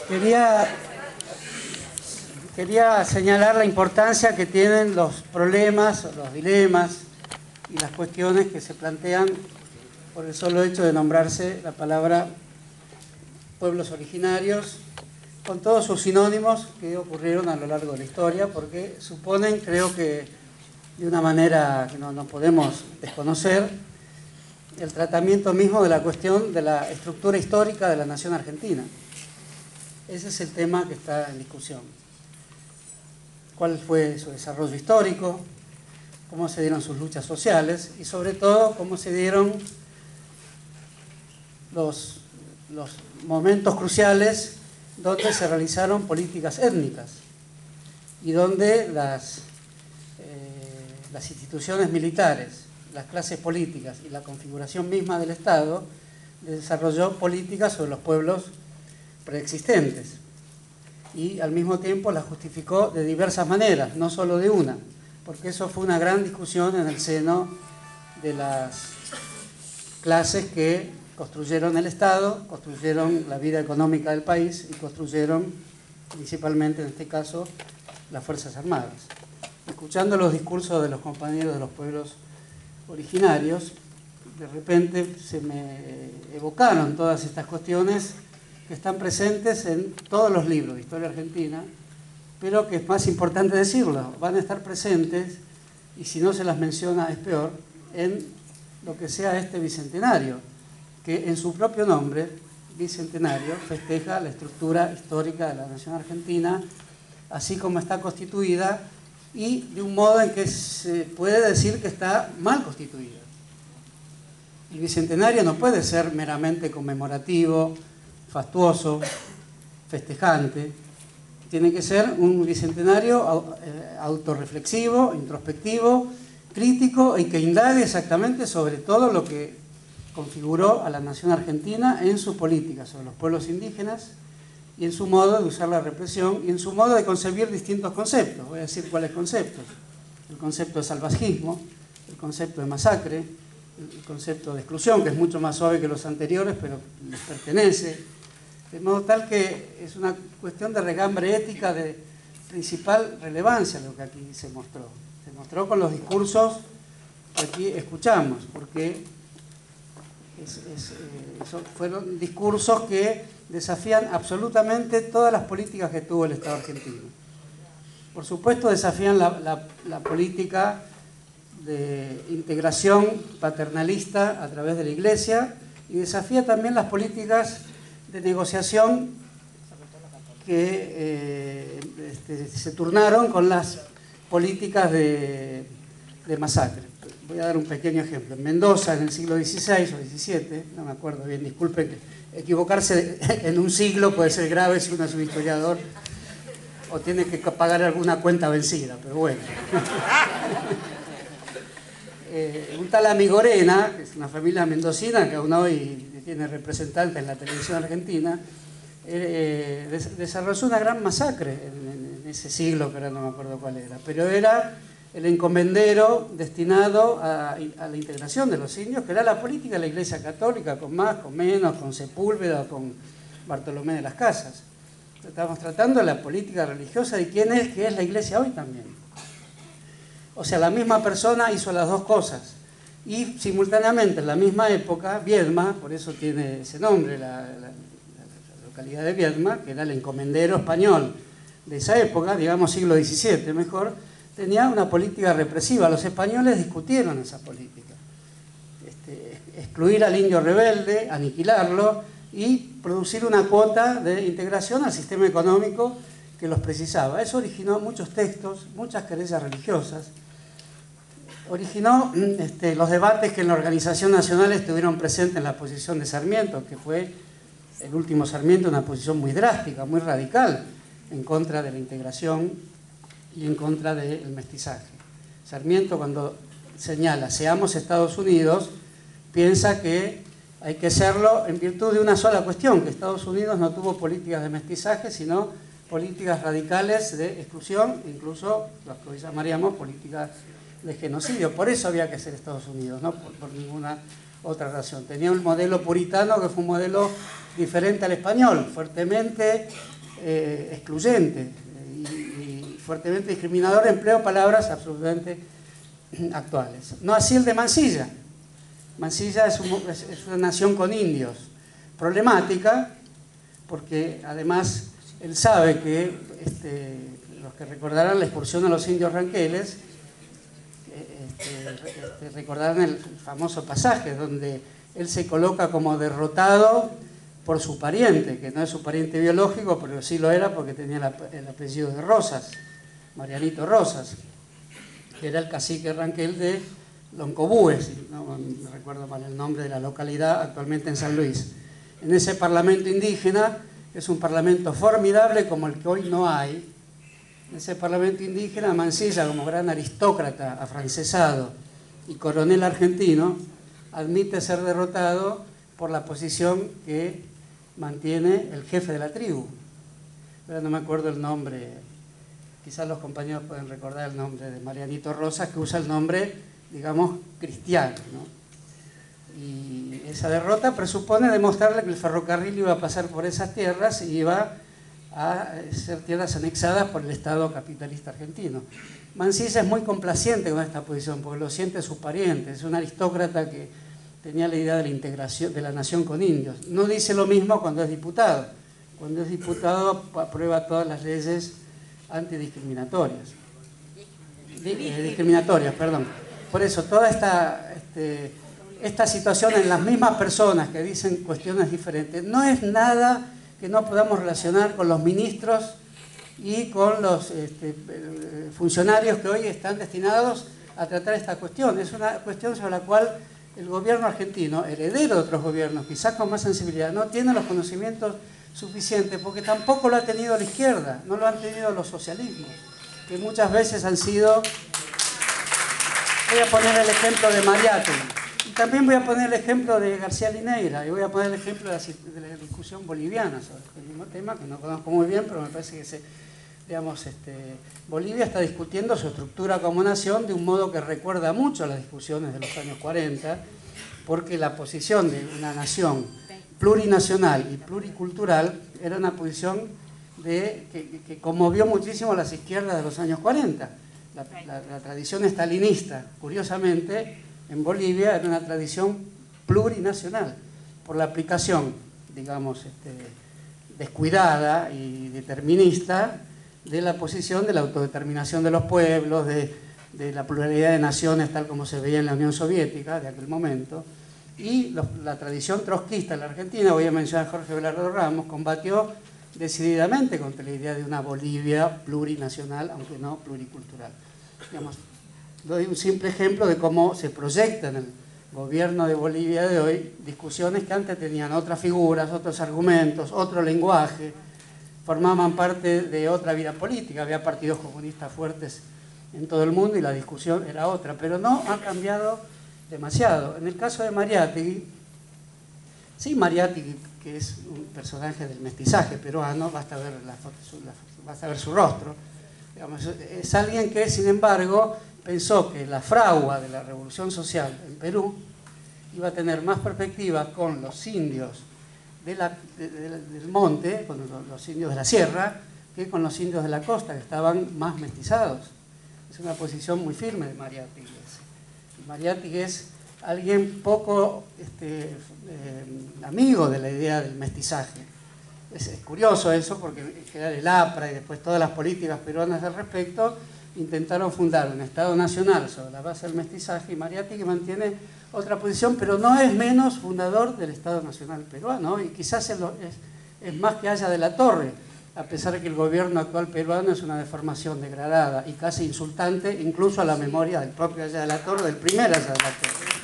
Quería señalar la importancia que tienen los problemas, los dilemas y las cuestiones que se plantean por el solo hecho de nombrarse la palabra pueblos originarios, con todos sus sinónimos que ocurrieron a lo largo de la historia, porque suponen, creo que de una manera que no podemos desconocer, el tratamiento mismo de la cuestión de la estructura histórica de la nación argentina. Ese es el tema que está en discusión. ¿Cuál fue su desarrollo histórico? ¿Cómo se dieron sus luchas sociales? Y sobre todo, ¿cómo se dieron los momentos cruciales donde se realizaron políticas étnicas y donde las instituciones militares, las clases políticas y la configuración misma del Estado desarrolló políticas sobre los pueblos preexistentes y al mismo tiempo las justificó de diversas maneras, no solo de una, porque eso fue una gran discusión en el seno de las clases que construyeron el Estado, construyeron la vida económica del país y construyeron principalmente, en este caso, las Fuerzas Armadas. Escuchando los discursos de los compañeros de los pueblos originarios, de repente se me evocaron todas estas cuestiones que están presentes en todos los libros de historia argentina, pero que es más importante decirlo, van a estar presentes, y si no se las menciona es peor, en lo que sea este bicentenario, que en su propio nombre, bicentenario, festeja la estructura histórica de la nación argentina, así como está constituida, y de un modo en que se puede decir que está mal constituida. El bicentenario no puede ser meramente conmemorativo, fastuoso, festejante. Tiene que ser un bicentenario autorreflexivo, introspectivo, crítico y que indague exactamente sobre todo lo que configuró a la nación argentina en su política sobre los pueblos indígenas y en su modo de usar la represión y en su modo de concebir distintos conceptos. Voy a decir cuáles conceptos. El concepto de salvajismo, el concepto de masacre, el concepto de exclusión, que es mucho más suave que los anteriores, pero les pertenece. De modo tal que es una cuestión de regambre ética de principal relevancia lo que aquí se mostró. Se mostró con los discursos que aquí escuchamos, porque fueron discursos que desafían absolutamente todas las políticas que tuvo el Estado argentino. Por supuesto, desafían la política de integración paternalista a través de la Iglesia y desafía también las políticas de negociación que se turnaron con las políticas de masacre. Voy a dar un pequeño ejemplo. En Mendoza, en el siglo XVI o XVII, no me acuerdo bien, disculpen, equivocarse en un siglo puede ser grave si uno es un historiador o tiene que pagar alguna cuenta vencida, pero bueno. Un tal Amigorena, que es una familia mendocina que aún hoy tiene representantes en la televisión argentina, desarrolló una gran masacre en ese siglo, que ahora no me acuerdo cuál era, pero era el encomendero destinado a la integración de los indios, que era la política de la Iglesia Católica, con más, con menos, con Sepúlveda, con Bartolomé de las Casas. Estamos tratando de la política religiosa de quién es, que es la Iglesia hoy también. O sea, la misma persona hizo las dos cosas. Y simultáneamente, en la misma época, Viedma, por eso tiene ese nombre, la localidad de Viedma, que era el encomendero español de esa época, digamos siglo XVII mejor, tenía una política represiva. Los españoles discutieron esa política. Excluir al indio rebelde, aniquilarlo y producir una cuota de integración al sistema económico que los precisaba. Eso originó muchos textos, muchas querellas religiosas. Originó los debates que en la Organización Nacional estuvieron presentes en la posición de Sarmiento, que fue el último Sarmiento, una posición muy drástica, muy radical, en contra de la integración y en contra del mestizaje. Sarmiento, cuando señala seamos Estados Unidos, piensa que hay que serlo en virtud de una sola cuestión, que Estados Unidos no tuvo políticas de mestizaje, sino políticas radicales de exclusión, incluso las que hoy llamaríamos políticas de genocidio. Por eso había que ser Estados Unidos, no por ninguna otra razón. Tenía un modelo puritano que fue un modelo diferente al español, fuertemente excluyente y fuertemente discriminador, empleo palabras absolutamente actuales. No así el de Mansilla. Mansilla es una nación con indios, problemática, porque además él sabe que los que recordarán la expulsión de los indios ranqueles, recordarán el famoso pasaje donde él se coloca como derrotado por su pariente, que no es su pariente biológico, pero sí lo era porque tenía el apellido de Rosas, Marianito Rosas, que era el cacique ranquel de Loncobúe, si no me recuerdo mal el nombre de la localidad, actualmente en San Luis. En ese parlamento indígena, que es un parlamento formidable como el que hoy no hay, en ese parlamento indígena, Mansilla, como gran aristócrata afrancesado y coronel argentino, admite ser derrotado por la posición que mantiene el jefe de la tribu. Pero no me acuerdo el nombre, quizás los compañeros pueden recordar el nombre de Marianito Rosas, que usa el nombre, digamos, cristiano, ¿no? Y esa derrota presupone demostrarle que el ferrocarril iba a pasar por esas tierras y iba a ser tierras anexadas por el Estado capitalista argentino. Mansilla es muy complaciente con esta posición, porque lo siente su pariente, es un aristócrata que tenía la idea de la integración de la nación con indios. No dice lo mismo cuando es diputado. Cuando es diputado aprueba todas las leyes antidiscriminatorias. Discriminatorias, perdón. Por eso, toda esta situación en las mismas personas que dicen cuestiones diferentes, no es nada que no podamos relacionar con los ministros y con los funcionarios que hoy están destinados a tratar esta cuestión. Es una cuestión sobre la cual el gobierno argentino, heredero de otros gobiernos, quizás con más sensibilidad, no tiene los conocimientos suficientes, porque tampoco lo ha tenido la izquierda, no lo han tenido los socialismos, que muchas veces han sido... Voy a poner el ejemplo de Mariátegui, y también voy a poner el ejemplo de García Lineyra, y voy a poner el ejemplo de la discusión boliviana sobre el mismo tema, que no conozco muy bien, pero me parece que Bolivia está discutiendo su estructura como nación de un modo que recuerda mucho a las discusiones de los años 40, porque la posición de una nación plurinacional y pluricultural era una posición que conmovió muchísimo a las izquierdas de los años 40. La tradición estalinista, curiosamente, en Bolivia era una tradición plurinacional, por la aplicación, digamos, descuidada y determinista de la posición de la autodeterminación de los pueblos, de la pluralidad de naciones tal como se veía en la Unión Soviética de aquel momento, y la tradición trotskista en la Argentina, voy a mencionar a Jorge Velardo Ramos, combatió decididamente contra la idea de una Bolivia plurinacional, aunque no pluricultural. Digamos, doy un simple ejemplo de cómo se proyecta en el gobierno de Bolivia de hoy discusiones que antes tenían otras figuras, otros argumentos, otro lenguaje, formaban parte de otra vida política, había partidos comunistas fuertes en todo el mundo y la discusión era otra, pero no ha cambiado demasiado. En el caso de Mariátegui, sí, Mariátegui, que es un personaje del mestizaje peruano, basta ver su rostro, digamos, es alguien que, sin embargo, pensó que la fragua de la revolución social en Perú iba a tener más perspectiva con los indios del monte, con los indios de la sierra, que con los indios de la costa, que estaban más mestizados. Es una posición muy firme de Mariátegui. Mariátegui es alguien poco amigo de la idea del mestizaje. Es curioso eso, porque en general el APRA y después todas las políticas peruanas al respecto intentaron fundar un Estado nacional sobre la base del mestizaje, y Mariátegui mantiene otra posición, pero no es menos fundador del Estado Nacional peruano, y quizás es más que Haya de la Torre, a pesar de que el gobierno actual peruano es una deformación degradada y casi insultante, incluso a la memoria del propio Haya de la Torre, del primer Haya de la Torre.